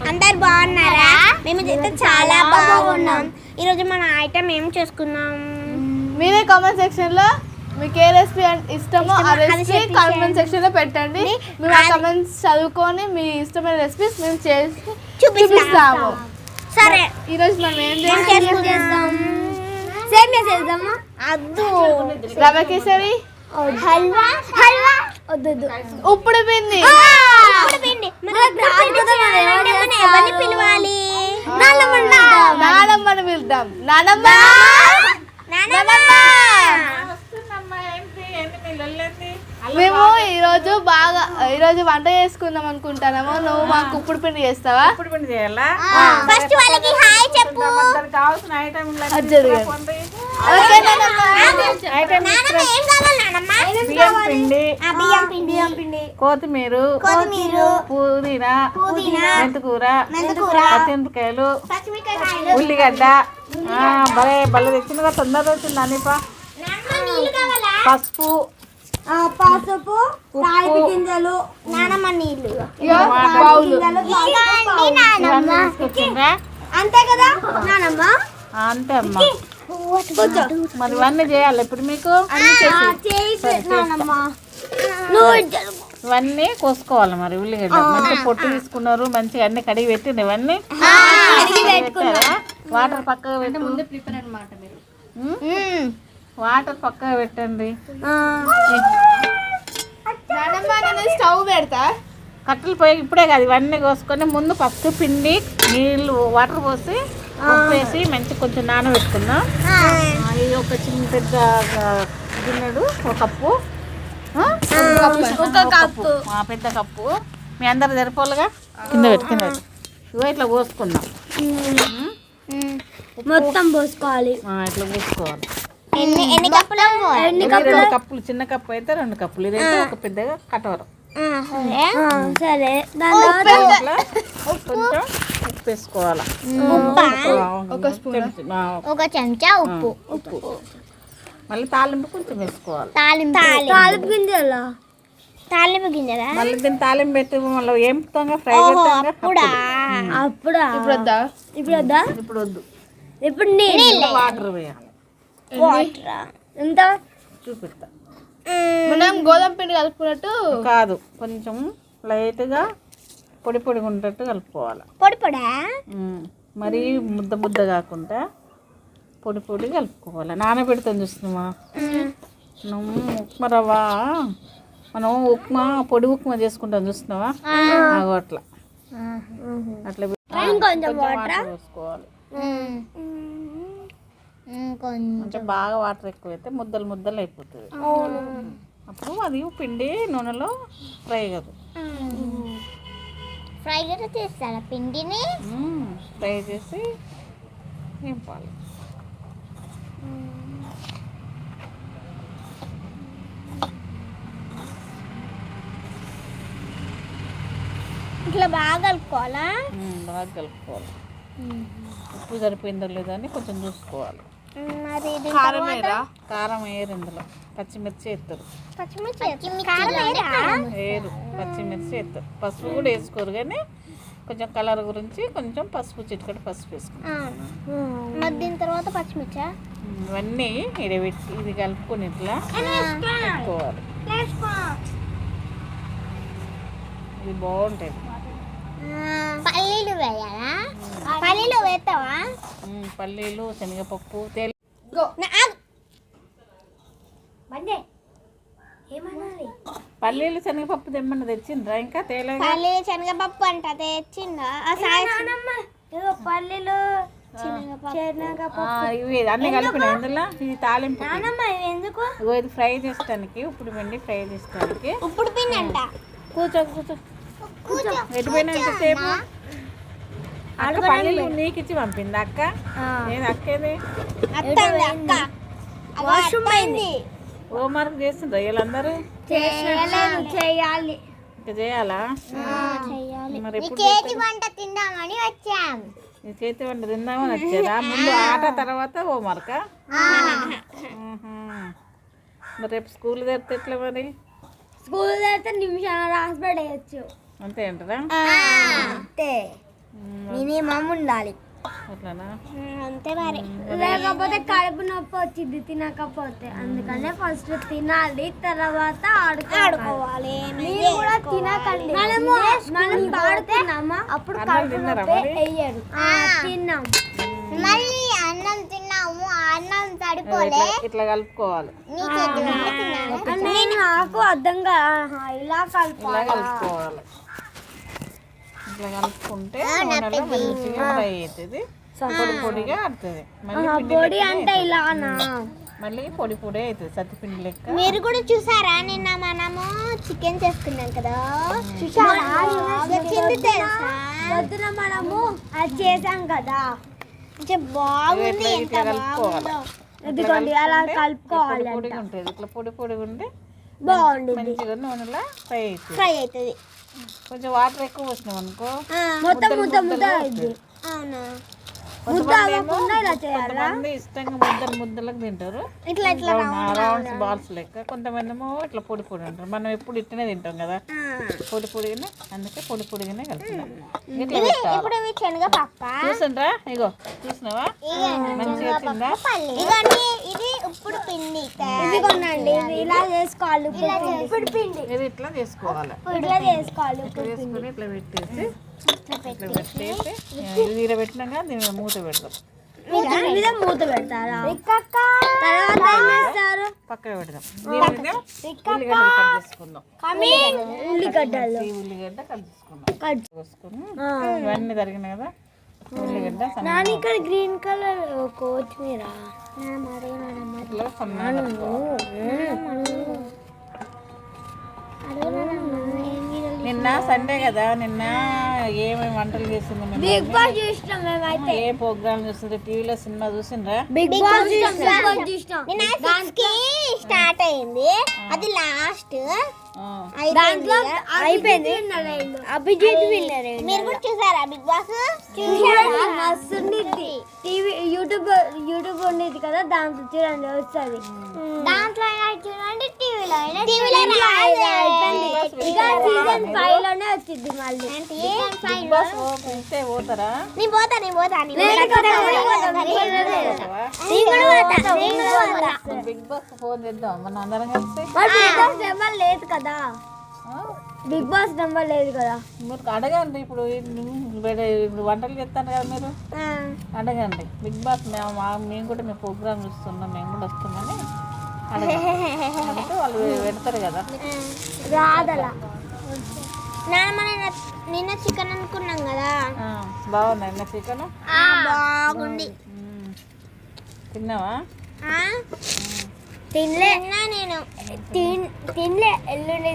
అందరు బాగున్నారా? మేము చాలా బాగున్నాం. ఈరోజు మన ఐటమ్ ఏం చేసుకున్నాం మీరే కామెంట్ సెక్షన్ లో మీకు ఏ రెసిపీ ఇష్టమో ఆ రెసిపీ కామెంట్ సెక్షన్ లో పెట్టండి. మేము ఆ కామెంట్స్ చదువుకొని మీ ఇష్టమైన రెసిపీస్ మేము చేసి చూపిస్తాము. సరే, ఈరోజు మనం ఏం చేద్దాం? సేమియా చేద్దామా? అద్దు. రవ్వ కేసరి, హల్వా వద్దు, ఉప్పుడు పిండి. ఎవరిని పిలవాలి? నానమ్మని పిలుద్దాం. నానమ్మ, మేము ఈరోజు వంట చేసుకుందాం అనుకుంటాము. నువ్వు మాకు ఉప్పుడు పిండి చేస్తావా? ఉప్పుడు పిండి చేయాలా? ఫస్ట్ వాళ్ళకి హాయ్ చెప్పు. కావాల్సిన ఐటమ్ బియ్యం పిండి, కొత్తిమీర, పుదీనా, మెంతికూర, పచ్చిమిరపకాయలు, ఉల్లిగడ్డ. బల్ల తెచ్చిందిగా, తొందరగా వచ్చింది అనిపా. పసుపు, తాలింపు గింజలు, నానమ్మ నీళ్ళు, అంతే కదా నానమ్మ? అంతే అమ్మా. మరి ఇవన్నీ చేయాలి ఇప్పుడు మీకు. ఇవన్నీ కోసుకోవాలి. మరి ఉల్లిగడ్డ మంచిగా పొట్టు తీసుకున్నారు, మంచిగా అన్ని కడిగి పెట్టింది. ఇవన్నీ వాటర్ పక్కగా పెట్టి ముందే ప్రిపేర్ అన్నమాట. మీరు వాటర్ పక్కగా పెట్టండి. స్టవ్ పెడతా. కట్టెలు పోయి ఇప్పుడే కాదు, ఇవన్నీ కోసుకొని ముందు పసుపు పిండి నీళ్ళు వాటర్ పోసి ఉప్పు వేసి మంచిగా కొంచెం నానబెట్టుకుందాం. ఇది ఒక చిన్న పెద్ద గిన్నెడు, ఒక కప్పు, పెద్ద కప్పు. మీ అందరు సరిపోలుగా కింద పెట్టు. ఇవో ఇట్లా పోసుకుందాం. మొత్తం పోసుకోవాలి. ఇట్లా పోసుకోవాలి. ఎన్ని కప్పులు? 2 కప్పులు. చిన్న కప్పు అయితే 2 కప్పులు. ఇదైతే ఒక పెద్దగా కటవరం. సరే, కొంచెం ఉప్పు వేసుకోవాలి. ఒక చెంచా ఉప్పు. మళ్ళీ తాలింపు కొంచెం వేసుకోవాలి. తాలింపు గింజలా? మళ్ళీ దీన్ని తాలింపు పెట్టి మళ్ళీ ఏంపుతాం, ఫ్రై పెడతాం. ఇప్పుడు వద్దు. ఇప్పుడు నీళ్ళు, వాటర్ వేయాలి. ఎంత చూపిస్తా. మనం గోధుమ పిండి కలుపుకున్నట్టు కాదు, కొంచెం లైట్గా పొడి పొడిగా ఉండేటట్టు కలుపుకోవాలి. పొడా? మరీ ముద్ద కాకుండా పొడి పొడి కలుపుకోవాలి. నానబెడతాం చూస్తున్నామా నువ్వు ఉప్మా రవ్వ, మనం పొడి ఉప్మా చేసుకుంటాం చూస్తున్నావా, అట్లా అట్లా పోసుకోవాలి. కొంచెం బాగా వాటర్ ఎక్కువైతే ముద్దలు అయిపోతుంది. అప్పుడు అది పిండి నూనెలో ఫ్రై కదా, ఫ్రై చేస్తారా పిండిని? ఫ్రై చేసి నింపాలి. ఇట్లా బాగా కలుపుకోవాలా? బాగా కలుపుకోవాలి. ఉప్పు సరిపోయిందో లేదో అని కొంచెం చూసుకోవాలి. కారం వేయరు ఇందులో, పచ్చిమిర్చి వేస్తారు. వేరు, పచ్చిమిర్చి వేస్తారు. పసుపు కూడా వేసుకోరు, కానీ కొంచెం కలర్ గురించి కొంచెం పసుపు, చిటికడ పసుపు వేసుకుంటాం. దీని తర్వాత పచ్చిమిర్చి ఇవన్నీ ఇడబెట్టి ఇది కలుపుకొని ఇట్లా పెట్టుకోవాలి. ఇది బాగుంటుంది. పల్లీలు వేయాలా? పల్లీలు వేస్తావా? పల్లీలు, శనగపప్పు, పల్లీలు శనగపప్పు తెమ్మని తెచ్చిండ్రా? ఇంకా తేలేదు. పల్లీలు శనగపప్పు అంట తెచ్చిందా? పల్లీలు ఇవి అన్ని కలిపిన ఇందులో. ఇది తాలింపు. ఎందుకు? ఇది ఫ్రై చేస్తానికి, ఉప్పుడు పిండి ఫ్రై చేస్తానికి. ఉప్పుడు పిండి అంట. కూర్చో ఎటుపోయినా ఎంతసేపు? అక్క పల్లీలు నీకు ఇచ్చి పంపింది అక్క. నేను అక్కేది హోంవర్క్ చేస్తుండ్రా వీళ్ళందరూ? చేయాలి. ఇంకా చేయాలా? మరి చేతి వంట తిందామని వచ్చాం. చేతి వంట తిందామని వచ్చారా? ముందు ఆట, తర్వాత హోంవర్కా? మరి రేపు స్కూల్ తెరితే ఎట్లా? మరి స్కూల్ అయితే నిమిషాలు రాసి పడేయచ్చు. అంతే అంటారా? అంతే, మినిమం ఉండాలి. అట్లానా? అంతే మరి. లేకపోతే కడుపు నొప్పి వచ్చింది తినకపోతే. అందుకనే ఫస్ట్ తినాలి, తర్వాత ఆడుకోవాలి. మీరు కూడా తినకండి. మనం పాడుతున్నామా అప్పుడు కడుపు నొప్పి వేయరు. తిన్నాం, మళ్ళీ అన్నం తిన్నాము, అన్నం సరిపోలే, ఇట్లా కలుపుకోవాలి. నాకు అర్థంగా ఇలా కలుపుకోవాలి. ఇట్లా కలుపుకుంటే నూనెలో మంచిగా ఫ్రై అవుతుంది, పొడి పొడిగా ఆడుతుంది. పొడి అంటే ఇలానా, మళ్ళీ పొడి పొడి అవుతుంది, సత్తిపిండి లెక్క. మీరు కూడా చూసారా నిన్న మనము చికెన్ చేసుకున్నాం కదా, పొద్దున మనము అది చేసాం కదా, బాగుంది. ఎంత బాగుందో. ఇదిగోండి అలా కలుపుకోవాలి. పొడిగా ఉంటుంది, ఇట్లా పొడి పొడిగా ఉండి బాగుంది, మంచిగా నూనెలో ఫ్రై అవుతుంది. ఫ్రై అవుతుంది. కొంచెం వాటర్ ఎక్కువ పోసినాం అనుకో మొత్తం ముద్ద అయింది. అవునా, కొంతమంది ఇష్టంగా ముద్దలకు తింటారు, ఇట్లా ఇట్లా రౌండ్స్ బాల్స్ లెక్క. కొంతమంది ఏమో ఇట్లా పొడి పొడి అంటారు. మనం ఎప్పుడు ఇట్లనే తింటాం కదా, పొడి పొడిగానే, అందుకే పొడి పొడిగానే కలుపుతున్నాం. ఇట్లా ఇప్పుడు శనగపప్పు చూసిండ్రా? ఇగో చూసినావా మంచిగా వచ్చిందా? ఇది ఇప్పుడు పిండి, ఇది కొనండి, ఇలా చేసుకోవాలి. ఇప్పుడు పిండి ఇది ఇట్లా చేసుకోవాలి. ఇట్లా చేసుకోవాలి. ఇట్లా చేసుకుని ఇట్లా పెట్టేసి ఇట్లా పెట్టేసి ఇది పెట్టినాక దీని మూత పెడతాం. మూత పెడతారా? తర్వాత ఏం చేస్తారు? పక్కన పెడదాం. దీని మీద ఉల్లిగడ్డలు కట్ చేసుకుందాం. ఉల్లిగడ్డలు, ఈ ఉల్లిగడ్డ కట్ చేసుకుందాం. కోసుకుని ఇవన్నీ తరిగినాయి కదా, ఉల్లిగడ్డ నాని ఇక్కడ గ్రీన్ కలర్ కొత్తిమీర ఇట్లా సన్నగా నిన్న సండే కదా, నిన్న ఏమేమి వంటలు చేసింది? బిగ్ బాస్ చూసినాం మేమైతే. ఏ ప్రోగ్రామ్ చూస్తుంది? టీవీలో సినిమా చూసిండ్రా? బిగ్ బాస్ చూసినాం. దానికి స్టార్ట్ అయింది, అది లాస్ట్ దాంట్లో అయిపోయింది. అభిజిత్ విన్నర్. మీరు కూడా చూసారా బిగ్ బాస్? మస్తు టీవీ యూట్యూబ్ ఉండేది కదా, దాంట్లో చూడండి వస్తుంది. దాంట్లో అయినా చూడండి, టీవీలో అయిపోయింది. ఇక సీజన్ 5 లోనే వచ్చింది మళ్ళీ. పోతారా? నేను పోతా బిగ్ బాస్ ఫోన్ చేద్దాం మనం అందరం కలిసి. బిగ్ బాస్ నెంబర్ లేదు కదా, బిగ్ బాస్ నెంబర్ లేదు కదా. మీరు అడగండి. ఇప్పుడు వంటలు చేస్తాను కదా, మీరు అడగండి. బిగ్ బాస్ మేము కూడా మీ ప్రోగ్రామ్ చూస్తున్నాం, మేము కూడా వస్తున్నామని అడగండి. వాళ్ళు పెడతారు కదా. రాదలా నిన్న చికెన్ అనుకున్నాం కదా, బాగుంది నిన్న చికెన్, బాగుంది. తిన్నావా? నేను తినలే, ఎల్లుండి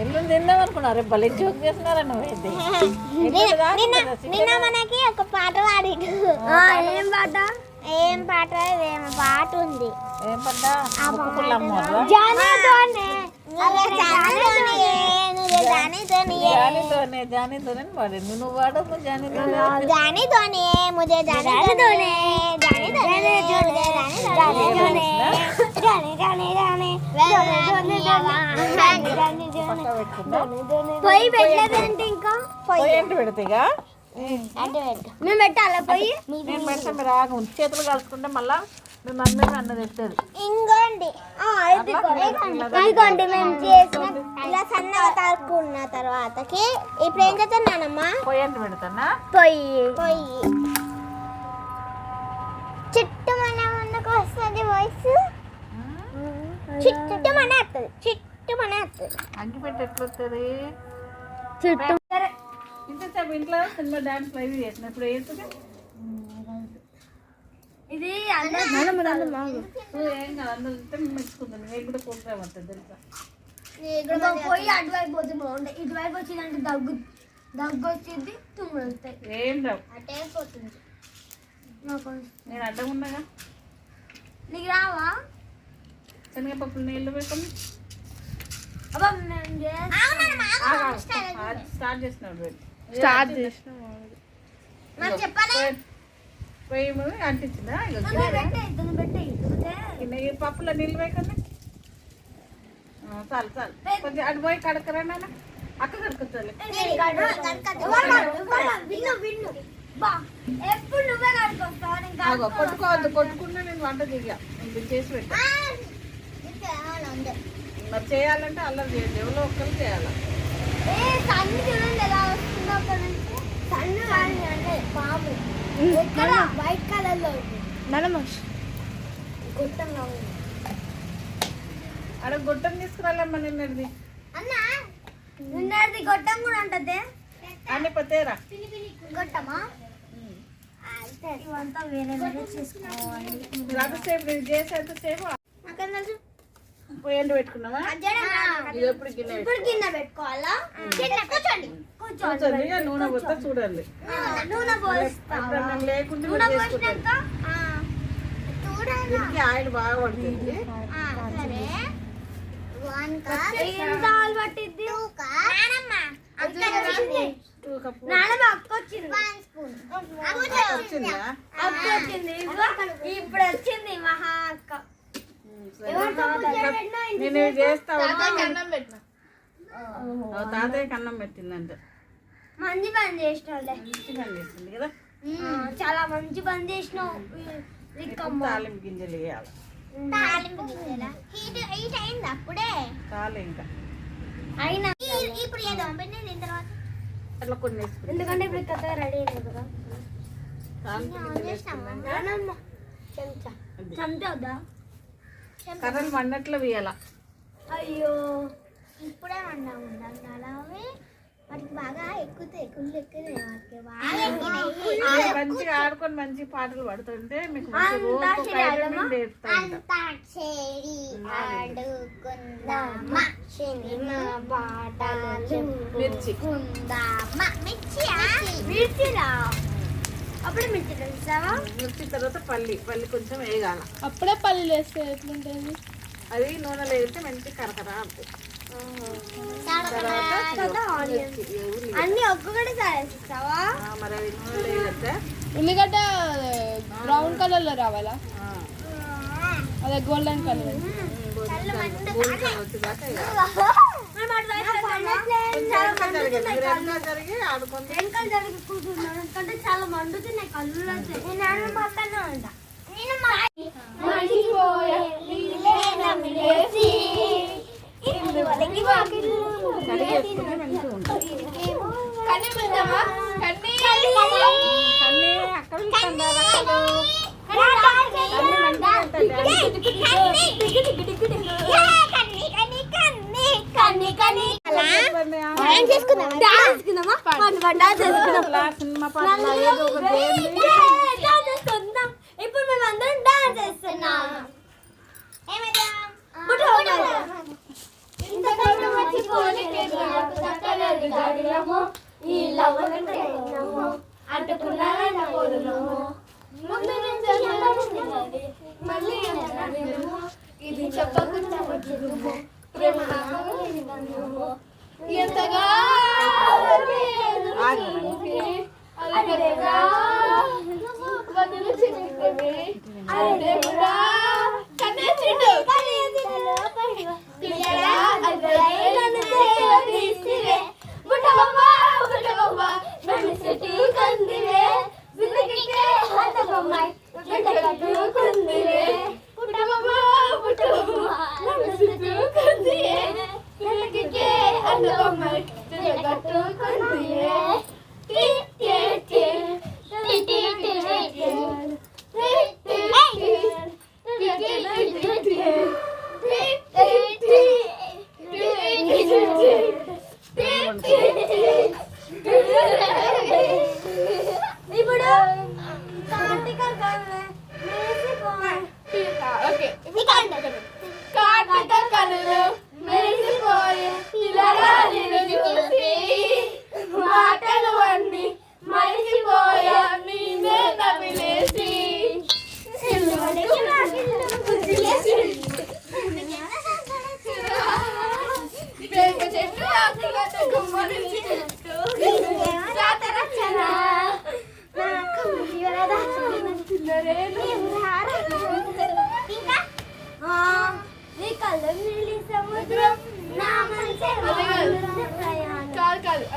ఎల్లుండి తిందాం అనుకున్నా. రేపు భలే జోక్ చేస్తున్నారా నువ్వైతే. నిన్న మనకి ఒక పాట పాడిండు. ఏం పాట ఉంది. ఏం పడ్డా? జానీతోనే పాడింది. నువ్వు పాడకు జానీతోనే ముజే పొయ్యి పెట్టలేదంటే ఇంకా పొయ్యి పెడతాయిగా మేము పెట్టాలా పొయ్యి? నేను పెడతా, మీరు ఆగు. చేతులు కలుసుకుంటే మళ్ళా మీ మమ్మీ అన్నది ఎత్తారు. ఇంకోండి ఇదిగోండి, మేము చేసిన ఇలా సన్నగా తరుక్కున్న తర్వాతకి ఇప్పుడు ఏం చేస్తున్నానమ్మా? పొయ్యి పెడతానా? పొయ్యి చుట్టూ మన ముందుకు వస్తుంది వాయిస్, చుట్టూ మన వస్తుంది. అగ్గి పెట్టి ఎట్లా వస్తుంది? చుట్టూ ఇంతసేపు ఇంట్లో సినిమా డాన్స్ లైవ్ చేసిన ఇప్పుడు ఏంటది? ఇది ఏం కాదు, అందరూ మెచ్చుకుంటుంది. నేను కూడా ప్రోగ్రామ్ వస్తుంది తెలుసా. పొయ్యి అటువైపు పోతే బాగుండే, ఇటువైపు వచ్చిందంటే దగ్గు వచ్చింది, తుమ్ములు వస్తాయి. ఏం రావు, అటే పోతుంది. నేను అడ్డం ఉండగా. నీకు రావా? శనగపప్పులు నీళ్ళు పెట్టుకుని స్టార్ట్ చేసినాడు. పొయ్యి అంటించిందా? పప్పులో నీళ్ళు వేయకుండా చాలు చాలు కొంచెం అటు పోయి కడకరా నాన్న అక్క కడుకుతాలి ఎప్పుడు నువ్వే కడుకొస్తావు కొట్టుకోవద్దు కొట్టుకున్నా నేను వంట దిగా ఇది చేసి పెట్టా మరి చేయాలంటే అల్లరి చేయండి ఎవరో ఒక్కరు చేయాలి సన్ను చూడండి ఎలా వస్తుందో అక్కడ నుంచి సన్ను అంటే పాము వైట్ కలర్ లో గుట్టంగా ఉంది అక్కడ గుట్టం తీసుకురాలమ్మా నిన్నది అన్నా నిన్నది గొట్టం కూడా ఉంటది అన్ని పతేరా గొట్టమా ఇవంతా వేరే వేరే చేసుకోవాలి ఎంతసేపు నేను చేసేంతసేపు అక్కడ తెలుసు ఎండు పెట్టుకున్నావా ఇది ఎప్పుడు గిన్నె ఇప్పుడు గిన్నె పెట్టుకోవాలా కూర్చోండి కూర్చొని ఇక నూనె పోతా చూడండి నూనె పోస్తా ఎప్పుడన్నా లేకుంటే నూనె మీరు చేసుకుంటారు. పోసినాక చూడండి దీనికి ఆయిల్ బాగా పడుతుంది సరే 1 కప్ ఎంత ఆయిల్ పట్టిద్ది నానమ్మ 2 కప్పు నానమ్మ అక్క వచ్చింది 1 స్పూన్ వచ్చిందా అక్క వచ్చింది ఇప్పుడు వచ్చింది మహా అక్క నేను ఇవి చేస్తా అన్నం పెట్టిన తాతయ్యకి అన్నం పెట్టిందంట మంచి పని చేసినావులే మంచి పని చేసింది కదా చాలా మంచి పని చేసినావు ఇప్పుడు తాలింపు గింజలు వేయాలి హీట్ అయింది అప్పుడే చాలు ఇంకా అయినా ఇప్పుడు ఏదో దీని తర్వాత అట్లా కొన్ని వేసుకుంటాం ఎందుకంటే ఇప్పుడు కొత్తగా రెడీ అయింది కదా తాలింపు గింజలు వేసుకున్నాక నానమ్మ చెంచా చెంచా వద్దా కర్రలు మండట్లో వేయాల అయ్యో ఇప్పుడే వండాము అవి వాటికి బాగా ఎక్కుతాయి కుళ్ళు ఎక్కుతాయి మంచిగా ఆడుకొని మంచి పాటలు పడుతుంటే మీకు మంచి రోజు మిర్చి మిర్చిరా అప్పుడు మిర్చి తెలుసావా మిర్చి తర్వాత పల్లి కొంచెం వేయగాల అప్పుడే పల్లీలు వేస్తే ఎట్లుంటుంది అది నూనెలో వేస్తే మంచి కరకరా ఉంటుంది అన్ని ఒక్కొక్కటి వేస్తావా మరి అవి నూనెలో వేస్తే ఉల్లిగడ్డ బ్రౌన్ కలర్ లో రావాలా అదే గోల్డెన్ కలర్ వచ్చేదాకా జరిగి ఆడుకుంటే వెనకాల జరిగి కూర్చున్నాను ఎందుకంటే చాలా మండుతున్నాయి కళ్ళు నేను పక్కన ఉంటా కడిగేసుకుంటే మంచిగా ఉంటుంది సినిమా పాటలు ఏదో ఒకటి ఇప్పుడు మేము అందరం డాన్స్ చేస్తున్నాం ఇది చెప్పకుండా ఎంతగా ఇప్పుడు కార్తీక కనులు మెరిసిపోయే పిల్లగాలిని చూసి మాటలు అన్ని మరిచిపోయా మీదే తమిలేసి చెట్టు గుమ్మడి చెట్టు జాతర నీ కళ్ళ నీలి సముద్రం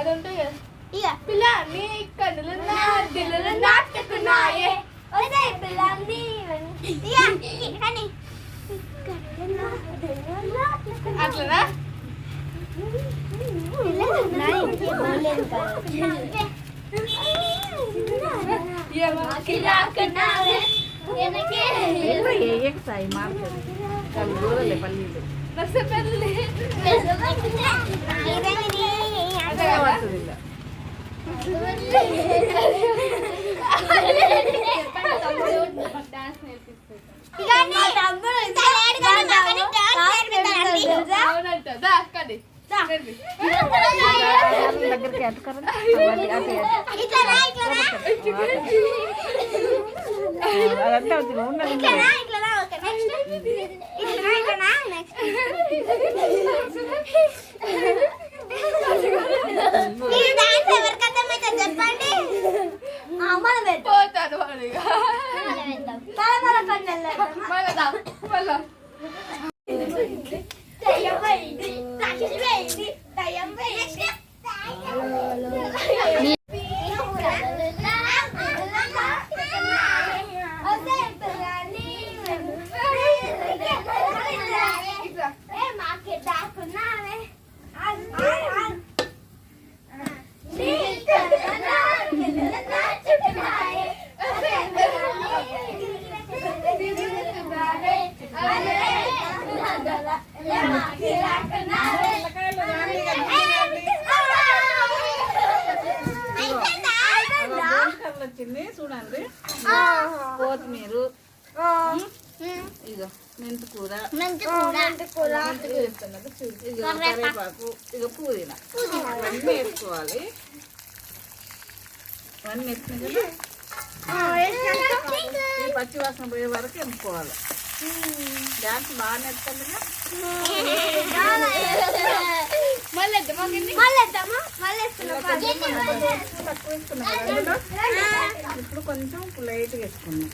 అది ఉంటాయి కదా ఇక పిల్ల నీ కన్నులు నా దిల్లులు నాటుకున్నాయే ఒసే పిల్లని కానీ అట్లనా సాయి మార్కెట్ దూరలే పల్లీలు దగ్గరికి ఎట్టుకరా అదంతా వచ్చింది ఉన్నది చెప్పండి పోతాను వాడిగా వచ్చింది చూడండి కొత్తిమీర ఇక మెంతికూర వేస్తున్నది ఇక కరివేపాకు ఇక పుదీనా ఇవన్నీ వేసుకోవాలి ఇవన్నీ వేసినాయి కదా ఈ పచ్చి వాసన పోయే వరకు ఎంపుకోవాలి డాన్స్ బాగా నేర్చుకుందిగా తక్కువ వేసుకున్నాం కదా అందులో. ఇప్పుడు కొంచెం లైట్ వేసుకున్నాం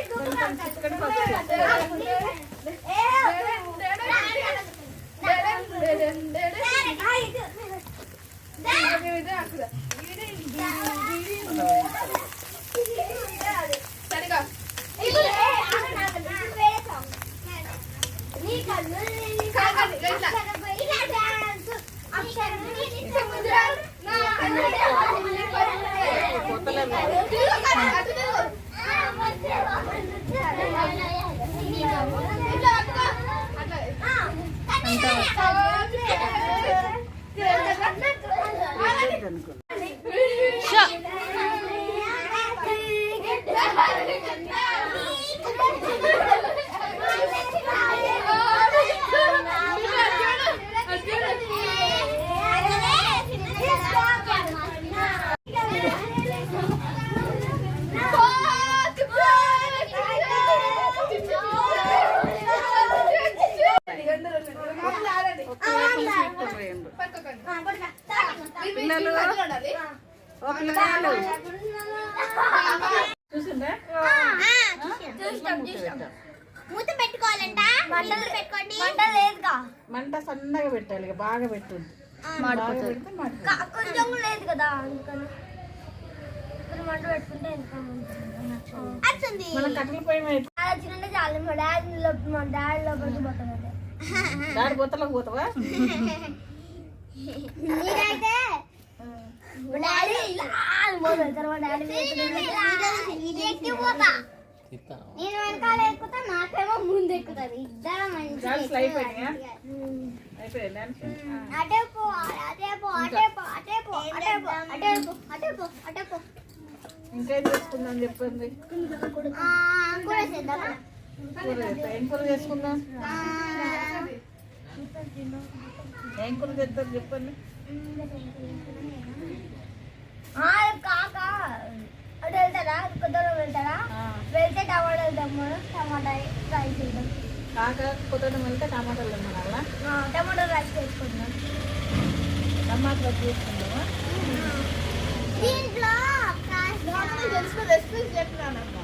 కొంచెం చిక్కటి పసుపు సరిగా పిల్లలు చూసిందా మూత పెట్టుకోవాలంట మంటలు పెట్టుకోండి మంట లేదుగా మంట సన్నగా పెట్టాలి ఇక బాగా పెట్టుంది కొంచెం కూడా లేదు కదా అందుకని మంట పెట్టుకుంటే మనం కట్టెల పొయ్యి మీద చిన్న చాలు మా డాడీ లోపలికి పోతాడు దాడి బొత్తలకు పోతావా నేనైతే మా డాడీ ఇలా పోతాడు మా డాడీ ఎక్కిపోతా నేను వెనకాల ఎక్కుతా నాకేమో ముందు ఎక్కుతుంది ఇద్దరం డాన్స్లు అయిపోయినాయా అయిపోయింది అటే పో అటే పో అటే పో అటే పో అటే పో అటే పో అటే పో అటే పో ఇంకేం చేసుకుందాం చెప్పండి కూర చేద్దామా కూర చేస్తా ఏం కూర చేసుకుందాం ఏం కూర చేద్దాం చెప్పండి కాక అటు వెళ్తారా కొత్తలో వెళ్తారా వెళ్తే టమాటా వెళ్తాము టమాటా ఫ్రై చేద్దాం కాక కొత్తగా వెళ్తే టమాటాలు తిన్నాలా టమాటా రైస్ చేసుకుందాం టమాటాలు చేసుకుందామా దీంట్లో తెలిసిన రెసిపీస్ చెప్పినానమ్మా.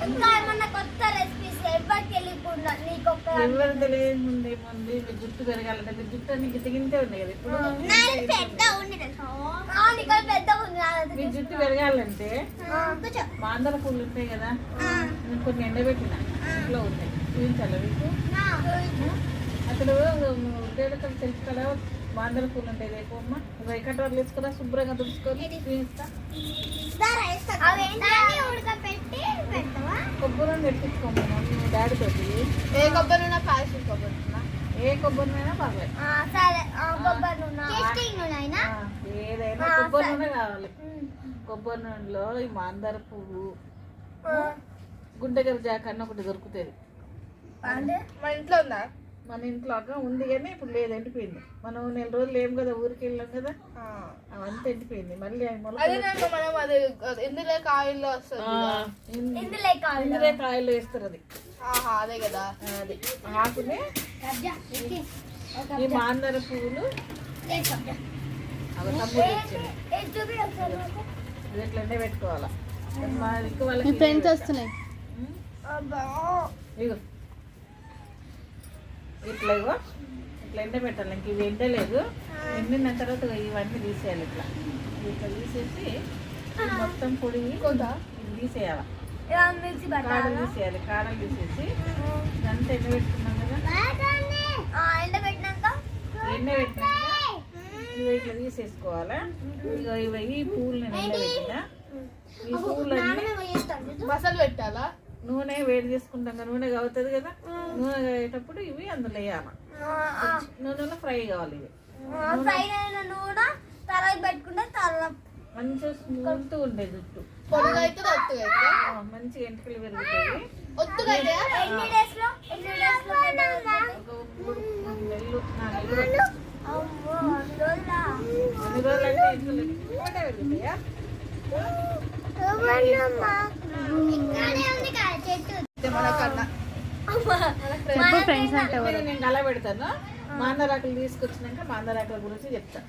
ఇంకా ఏమన్నా కొత్త రెసిపీస్ ఎవరికి వెళ్ళిపోయినా నీకు ఒక ఎవరు తెలియదు ముందే మీ జుట్టు పెరగాలంటే మీ జుట్టు అన్ని గిట్టిగింతే ఉంది కదా ఇప్పుడు పెద్ద ఉంది పెద్ద ఉంది మీ జుట్టు పెరగాలంటే మాందర పూలు ఉంటాయి కదా నేను కొన్ని ఎండబెట్టిన ఇంట్లో ఉంటాయి చూపించాలి మీకు అసలు ఉద్యోగం తెలుసు కదా మాందర పూలు ఉంటాయి రేపు అమ్మ కట్టర్లు వేసుకురా శుభ్రంగా తుడుచుకొని చూపిస్తా ఉడకపెట్టి పెడతావా కొబ్బరి తెప్పించుకోమన్నా మీ డాడీ తోటి ఏ కొబ్బరి ఉన్నా కాల్చిన కొబ్బరి ఉన్నా ఏ కొబ్బరినైనా పర్లేదు సరే కొబ్బరి నూనె టేస్టింగ్ నూనె అయినా ఏదైనా కొబ్బరి నూనె కావాలి కొబ్బరి నూనెలో ఈ మాందార పువ్వు గుండెగర జాక అన్న ఒకటి దొరుకుతుంది మన ఇంట్లో ఉందా మన ఇంట్లో అక్క ఉంది కానీ ఇప్పుడు లేదు ఎండిపోయింది మనం 4 రోజులు ఏం కదా ఊరికి వెళ్ళాం కదా అవంతా ఎండిపోయింది మళ్ళీ అదే మనం అది ఇందులో కాయల్లో వస్తుంది ఇందులో కాయలు వేస్తారు అది అదే కదా అది ఆకుని ఈ మాందార పువ్వులు అవి తమ్ముడు ఇచ్చింది ఇది ఎట్లా ఎండ పెట్టుకోవాలా మా ఇంకో వాళ్ళకి ఫ్రెండ్స్ వస్తున్నాయి ఇగో ఇట్లా ఎండ పెట్టాలి ఇంక ఇవి ఎండలేదు ఎండిన తర్వాత ఇవన్నీ తీసేయాలి ఇట్లా తీసేసి మొత్తం పొడి ఇది తీసేయాలి కాడలు తీసేయాలి కాడలు తీసేసి ఇదంతా ఎండ పెట్టుకున్నాం కదా ఎండ పెట్టినాక ఇవి ఇట్లా తీసేసుకోవాలా ఇక ఇవి ఈ పూలు నేను ఎండబెట్టినా ఈ పూలన్నీ మసాలా పెట్టాలా నూనె వేడి చేసుకుంటాం కదా నూనె కావుతుంది కదా నూనె కాగేటప్పుడు ఇవి అందులో వేయాలి నూనెలో ఫ్రై కావాలి ఇవి మంచిగా స్మూత్ ఉంటాయి జుట్టు పొడిగా అయితే ఒత్తుగా మంచిగా ఎంటికలు పెరుగుతాయి ఒత్తుగా ఒక 3 నెలలు 4 నెలలు అన్ని రోజులు అంటే ఎంటికలు ఇప్పుడే పెరుగుతాయా నేను గల పెడతాను మాందరాకులు తీసుకొచ్చినాక మాందరాకుల గురించి చెప్తాను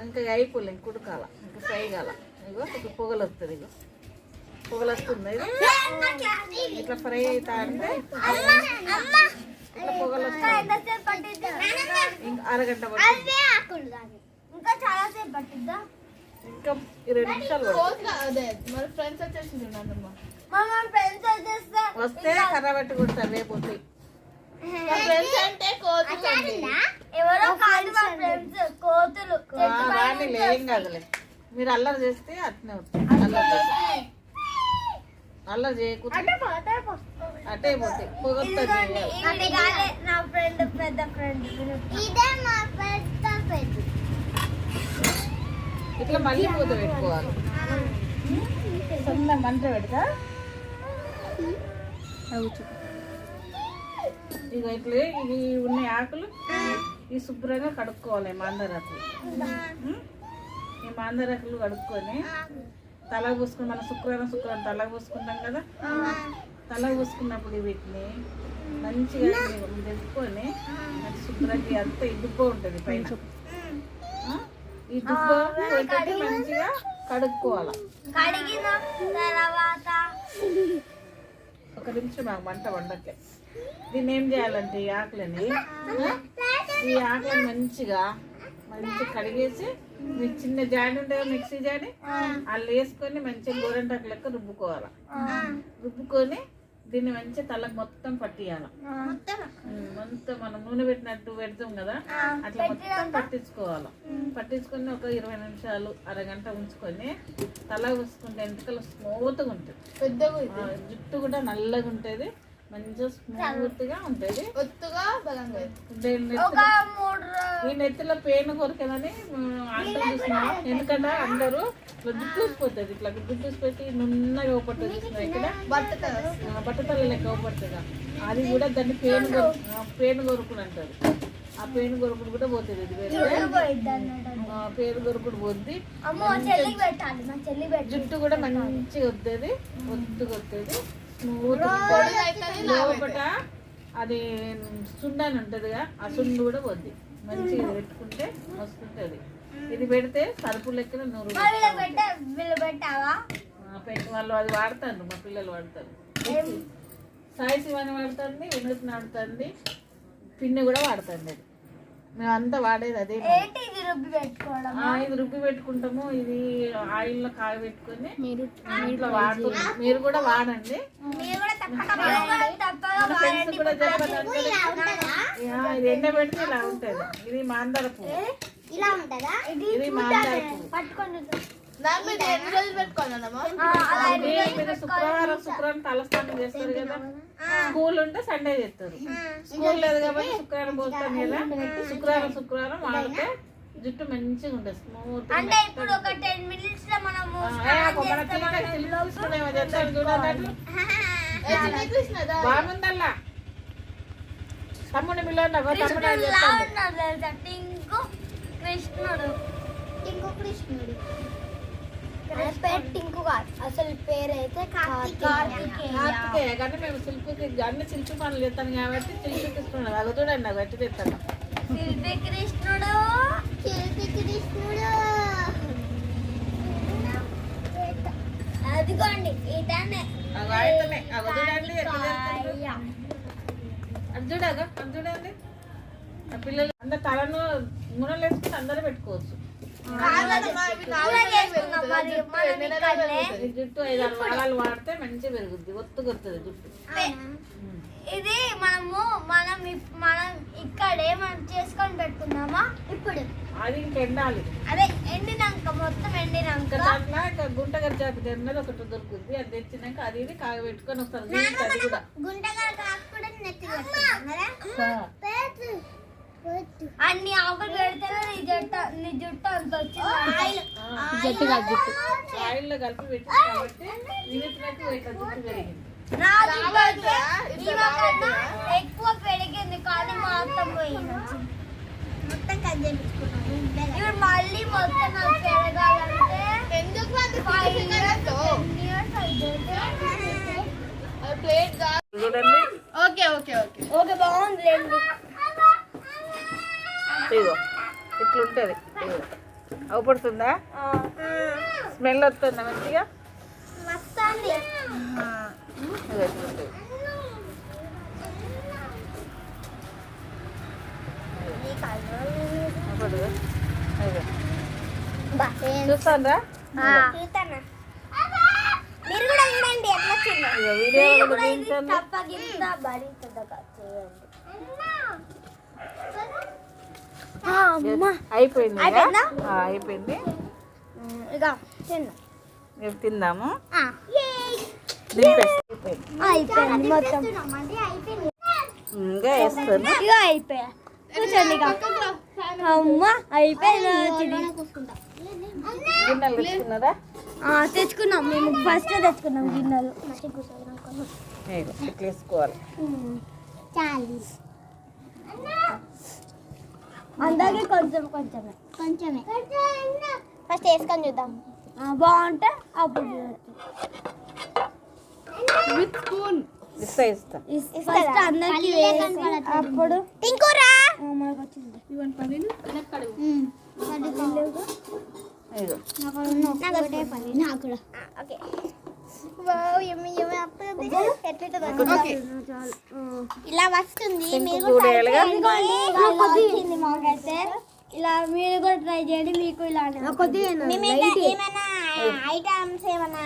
ఇంకా అయిపోలే కుడకాల ఇంకా ఫ్రై కాల ఇగో ఒక పొగలు వస్తుంది ఇగో పొగలు వస్తుంది ఇట్లా ఫ్రై అవుతా అంటే ఇట్లా పొగలు వస్తాయి ఇంకా అరగంట పడుతుంది ఇంకా చాలా సేపు పట్టిద్దా ఇంకా 20 నిమిషాలు పడుతుంది అదే మరి ఫ్రెండ్స్ వచ్చేసింది నాన్నమ్మ ఫ్రెండ్స్ వచ్చేస్తే వస్తే కర్ర పెట్టి కొడతారు రేపు వస్తాయి ఫ్రెండ్స్ అంటే కోతులు ఎవరో కాదు మా ఫ్రెండ్స్ కోతులు రాని ఏం కాదులే మీరు అల్లరి చేస్తే అట్నే వస్తాయి అల్లరి చేయకుండా అటే పోతాయి పొగొస్తుంది నా ఫ్రెండ్ పెద్ద ఫ్రెండ్ ఇదే మా పెద్ద ఫ్రెండ్ ఇట్లా మళ్ళీ పూత పెట్టుకోవాలి సన్న మంట పెడతా ఇక ఇట్లా ఇవి ఉన్న ఆకులు ఈ శుభ్రంగా కడుక్కోవాలి మాందరాకులు ఈ మాందరాకులు కడుక్కొని తల పూసుకుని మనం శుక్రవారం తల పూసుకుంటాం కదా తల పూసుకున్నప్పుడు వీటిని మంచిగా తెచ్చుకొని మంచి శుభ్రంగా అంతా దుబ్బ ఉంటుంది పైన ఈ దుబ్బ పెట్టి మంచిగా కడుక్కోవాలి కడిగిన తర్వాత 1 నిమిషం మాకు మంట వండట్లే దీన్ని ఏం చేయాలంటే ఈ ఆకులని మంచిగా కడిగేసి మీకు చిన్న జాడి ఉంటుంది మిక్సీ జాడి వాళ్ళు వేసుకొని మంచిగా గోరంటాకు లెక్క రుబ్బుకోవాలి రుబ్బుకొని దీన్ని మంచిగా తలకు మొత్తం పట్టియాలి మొత్తం మనం నూనె పెట్టినట్టు పెడతాం కదా అట్లా మొత్తం పట్టించుకొని ఒక 20 నిమిషాలు అరగంట ఉంచుకొని తల పూసుకుంటే ఎంటికలు స్మూత్గా ఉంటుంది పెద్దగా జుట్టు కూడా నల్లగా ఉంటుంది మంచిగా స్మూత్ గా ఉంటుంది ఒత్తుగా బలంగా ఈ నెత్తిలో పెయిన్ కొరకదని అంటారు చూసిన ఎందుకంటే అందరూ ఇట్లా జుట్టు ఊసిపోతుంది ఇట్లా జుట్టు ఊసిపెట్టి నున్నగా ఊపడుతుంది చూసిన ఇక్కడ బట్టతల లెక్క ఊపడుతుంది అది కూడా దాన్ని పెయిన్ కొరుకుడు అంటారు ఆ పెయిన్ కొరుకుడు కూడా పోతుంది ఇది పెయిన్ కొరుకుడు పోద్ది జుట్టు కూడా మంచిగా వస్తుంది ఒత్తుగా వస్తుంది స్మూత్ లోపట అది సుండు అని ఉంటుందిగా ఆ సుండు కూడా పోద్ది మంచిగా పెట్టుకుంటే వస్తుంటుంది ఇది పెడితే సరుపు లెక్కన 100 వీళ్ళు పెట్టావా? వాళ్ళు అది వాడతారు, మా పిల్లలు వాడతారు. సాయి శివాని వాడుతుంది, వినూత్ని వాడుతుంది, పిన్ని కూడా వాడుతుంది. అది మేమంతా వాడేది అదే. ఇది రుబ్బి పెట్టుకోవడం, ఇది రుబ్బి పెట్టుకుంటాము. ఇది ఆయిల్లో కాయ పెట్టుకొని ఇంట్లో వాడుతున్నాం. మీరు కూడా వాడండి. మన ఫ్రెండ్స్ కూడా చెప్పాలంటే ఇది ఎండ పెడితే ఇలా ఉంటుంది. ఇది మాందార పువ్వు, ఇది మాందార పువ్వు. మీరు శుక్రవారం తలస్నానం చేస్తారు కదా. స్కూల్ ఉంటే సండే చేస్తారు. స్కూల్ లేదు కాబట్టి శుక్రవారం పోస్తాం కదా. శుక్రవారం వాడితే జుట్టు మంచిగా ఉంటుంది, స్మూత్. అంటే ఇప్పుడు ఒక 10 minutes లో మనము బాగుందల్లా. తమ్ముడు మిల్లో కృష్ణుడు టింకు కాదు, అసలు పేరు అయితే కార్తికేయ. కానీ మేము శిల్పికి అన్ని శిల్పి పనులు చేస్తాను కాబట్టి శిల్పి కృష్ణుడు అది చూడండి, నాకు గట్టి తెస్తాను. శిల్పి కృష్ణుడు అదిగోండి ఇతనే. చూడండి పిల్లలు అందరు తలను మునలు వేసుకుని అందరూ పెట్టుకోవచ్చు. జుట్టు 5-6 వారాలు వాడితే మంచిగా పెరుగుద్ది, ఒత్తుకొస్తుంది జుట్టు. ఇది మనం ఇక్కడే మనం చేసుకొని పెట్టుకుందామా ఇప్పుడు? అది ఇంక ఎండాలి. అదే ఎండినాక మొత్తం ఎండినాక దాంట్లో గుంటగర్ జాతి అన్నది ఒకటి దొరుకుతుంది. అది తెచ్చినాక అది ఇది కాయ పెట్టుకొని వస్తారు. అది కూడా అన్ని ఆకులు పెడితే నీ జుట్టు అంత జుట్టు ఆయిల్లో కలిపి పెట్టింది కాబట్టి జుట్టు పెరిగింది. నా ఎక్కువ పెరిగింది కానీ మొత్తం పోయింది. మొత్తం కట్ చేయించుకున్నాను. ఇప్పుడు మళ్ళీ మొత్తం నాకు పెరగాలంటే ఎందుకు ఓకే బాగుంది. ఇదిగో ఇట్లుంటుంది. అవుపడుతుందా? స్మెల్ వస్తుందా మంచిగా? చూస్తారా? మీరు కూడా ఉండండి. అయిపోయింది అయిపోయింది. ఇక తిందాము. అయిపోయింది మొత్తం. ఇంకా వేస్తాను. ఇక అయిపోయా కూర్చోండి. అమ్మ అయిపోయింది. గిన్నెలు తెచ్చుకున్నారా? తెచ్చుకున్నాం, మేము ఫస్ట్ తెచ్చుకున్నాం గిన్నెలు. ఇట్లా వేసుకోవాలి. అందరికి కొంచెమే ఫస్ట్ వేసుకొని చూద్దాం. బాగుంటే అప్పుడు ఫస్ట్ అందరికి అప్పుడు ఇంకోరా ఇలా వస్తుంది. మాకైతే ఇలా మీరు కూడా ట్రై చేయండి. మీకు ఇలా ఏమైనా ఐటమ్స్ ఏమైనా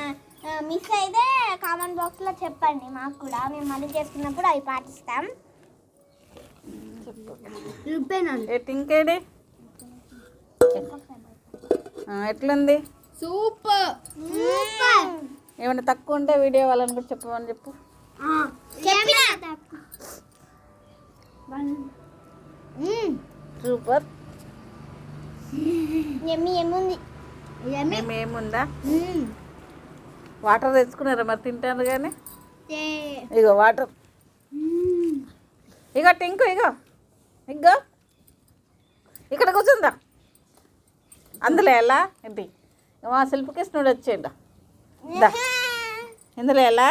మిస్ అయితే కామెంట్ బాక్స్ లో చెప్పండి మాకు కూడా. మేము మళ్ళీ చేసుకున్నప్పుడు అవి పాటిస్తాం. ఇంకేడి ఎట్లుంది? సూపర్. ఏమైనా తక్కువ ఉంటే వీడియో వాళ్ళని కూడా చెప్పమని చెప్పు. సూపర్. ఏముందా? వాటర్ తెచ్చుకున్నారా మరి? తింటారు కానీ ఇగో వాటర్. ఇగో టింకు ఇగో ఇక్కడ కూర్చుందా? అందులో ఎలా ఏంటి మా శిల్పకృష్ణుడు వచ్చేయండి. ఇందులో ఎలా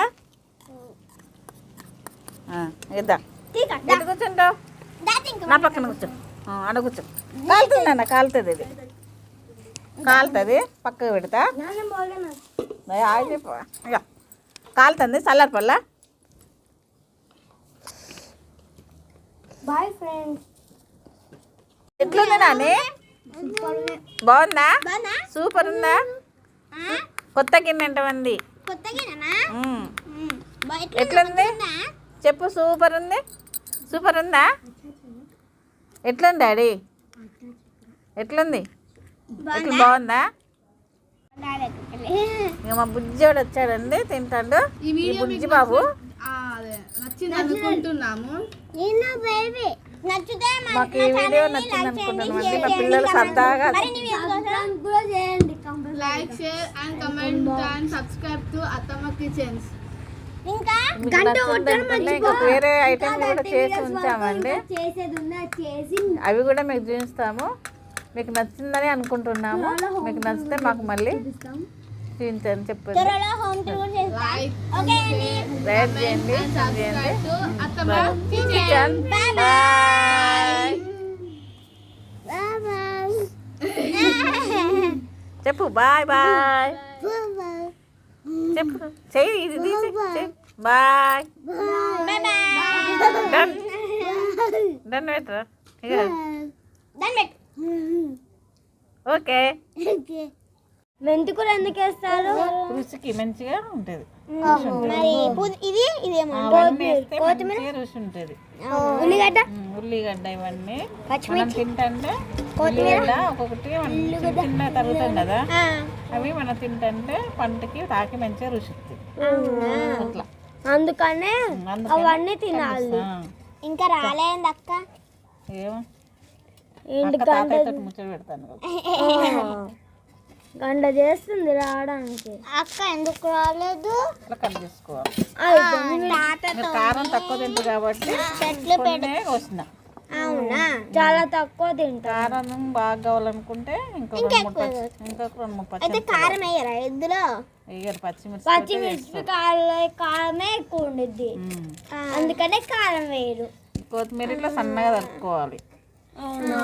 ఇద్దా కూర్చుంటావు? నా పక్కన కూర్చో, అడ కూర్చో. కాలుతుంది అన్న, కాలుతుంది. ఇది కాలుతుంది, పక్కకు పెడతా. ఇక కాలుతుంది, చల్లారి పల్ల. Bye friends. ఎట్లుంది నాని? బాగుందా? సూపర్ ఉందా? కొత్త గిన్నె ఎంతమంది? ఎట్లుంది చెప్పు. సూపర్ ఉంది. సూపర్ ఉందా? ఎట్లుంది డాడీ? ఎట్లుంది? ఎట్లా బాగుందా? ఇక మా బుజ్జోడు వచ్చాడండి, తింటాడు. ఈ బుజ్జి బాబు నచ్చింది అనుకుంటున్నాము. మాకు ఈ వీడియో నచ్చింది అనుకుంటున్నామండి. మా పిల్లలు సరదాగా like, share and comment and subscribe to అత్తమ్మ కిచెన్స్. ఇంకా ఇంకా వేరే ఐటమ్ కూడా చేసి ఉంచామండి. అవి కూడా మీకు చూపిస్తాము. మీకు నచ్చిందని అనుకుంటున్నాము. మీకు నచ్చితే మాకు మళ్ళీ చూపించండి, చెప్పండి. లైక్ చేయండి, చెప్పు. బాయ్ బాయ్ చెప్పు. చెయ్యి, ఇది తీసి బాయ్. డన్ పెట్టరా? ఓకే. మెంతికూర ఎందుకు వేస్తారు? రుచికి మంచిగా ఉంటుంది. రుచి ఉంటుంది. ఉల్లిగడ్డ, ఉల్లిగడ్డ ఇవన్నీ మనం తింటే ఉల్లిగడ్డ ఒక్కొక్కటి తిన్న తరుగుతాం కదా, అవి మనం తింటే పంటకి తాకి మంచిగా రుచి వస్తుంది. అట్లా అందుకనే అవన్నీ తినాలి. ఇంకా రాలేంది అక్క. ఏమో ముచ్చట పెడతాను కదా. గంట చేస్తుంది రావడానికి. అక్క ఎందుకు రాలేదు? ఇట్లా కట్ చేసుకోవాలి. కారం తక్కువ తింటారు కాబట్టి వస్తున్న. అవునా? చాలా తక్కువ తింటా. కారం బాగా కావాలనుకుంటే ఇంకొక 2-3 అయితే కారం వేయరా ఇందులో? వేయరు, పచ్చిమిర్చి. పచ్చిమిర్చి కారమే ఎక్కువ ఉండిద్ది, అందుకనే కారం వేయరు. కొత్తిమీర ఇట్లా సన్నగా తరుపుకోవాలి. అవునా?